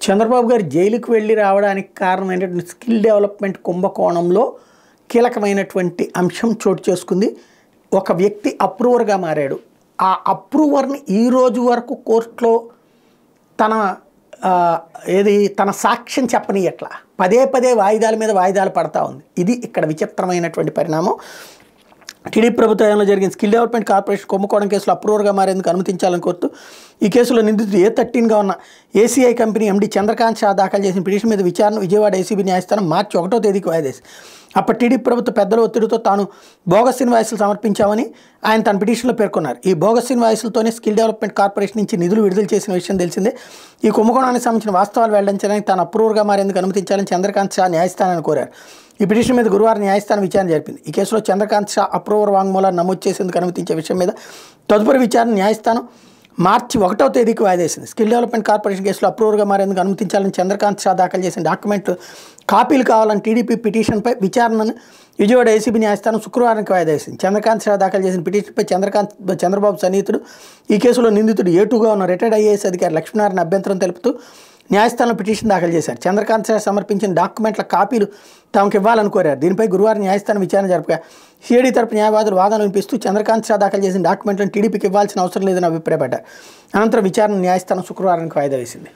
చంద్రబాబు గారు జైలుకి వెళ్ళి రావడానికి కారణమైనటువంటి స్కిల్ డెవలప్మెంట్ కుంభకోణంలో కీలకమైనటువంటి అంశం చోటు చేసుకుంది. ఒక వ్యక్తి అప్రూవర్గా మారాడు. ఆ అప్రూవర్ని ఈ రోజు వరకు కోర్టులో తన తన సాక్ష్యం చెప్పనీయట్లా, పదే పదే వాయిదాల మీద వాయిదాలు పడతా ఉంది. ఇది ఇక్కడ విచిత్రమైనటువంటి పరిణామం. టీడీపీ ప్రభుత్వంలో జరిగిన స్కిల్ డెవలప్మెంట్ కార్పొరేషన్ కుంభకోణం కేసులో అప్రూవర్గా మారేందుకు అనుమతించాలని కోరుతూ ఈ కేసులో నిందితుడు A13గా ఉన్న ACI company MD Chandrakant Shah దాఖలు చేసిన పిటిషన్ మీద విచారణ విజయవాడ ACB న్యాయస్థానం మార్చి 1వ తేదీకి వాయిదా. అప్పటి టీడీపీ ప్రభుత్వ పెద్దల ఒత్తిడితో తాను బోగస్ ఇన్వాయిస్లు సమర్పించామని ఆయన తన పిటిషన్లో పేర్కొన్నారు. ఈ బోగస్ ఇన్వాయిస్లతోనే స్కిల్ డెవలప్మెంట్ కార్పొరేషన్ నుంచి నిధులు విడుదల చేసిన విషయం తెలిసిందే. ఈ కుంభకోణానికి సంబంధించిన వాస్తవాలు వెల్లడించడానికి తాను అప్రూవర్గా మారేందుకు అనుమతించాలని చంద్రకాంత్ షా న్యాయస్థానాన్ని కోరారు. ఈ పిటిషన్ మీద గురువారం న్యాయస్థానం విచారణ జరిపింది. ఈ కేసులో చంద్రకాంత్ షా అప్రూవర్ వాంగ్మూలాన్ని నమోదు చేసేందుకు అనుమతించే విషయం మీద తదుపరి విచారణ న్యాయస్థానం మార్చి 1వ తేదీకి వాయిదేసింది. స్కిల్ డెవలప్మెంట్ కార్పొరేషన్ కేసులో అప్రూవర్గా మారేందుకు అనుమతించాలని చంద్రకాంత్ షా దాఖలు చేసిన డాక్యుమెంట్లు కాపీలు కావాలని టీడీపీ పిటిషన్పై విచారణను విజయవాడ ACB న్యాయస్థానం శుక్రవారానికి వాయిదా వేసింది. చంద్రకాంత్ షా దాఖలు చేసిన పిటిషన్పై చంద్రబాబు సన్నిహితుడు ఈ కేసులో నిందితుడు A2గా ఉన్న రిటైర్డ్ IAS అధికారి లక్ష్మీనారాయణ అభ్యంతరం తెలుపుతూ న్యాయస్థానంలో పిటిషన్ దాఖలు చేశారు. చంద్రకాంత్ షా సమర్పించిన డాక్యుమెంట్ల కాపీలు తమకు ఇవ్వాలని కోరారు. దీనిపై గురువారం న్యాయస్థానం విచారణ జరపగా CID తరపు న్యాయవాదులు వాదన వినిపిస్తూ చంద్రకాంత్ షా దాఖలు చేసిన డాక్యుమెంట్లను టీడీపీకి ఇవ్వాల్సిన అవసరం లేదని అభిప్రాయపడ్డారు. అనంతరం విచారణ న్యాయస్థానం శుక్రవారానికి వాయిదా వేసింది.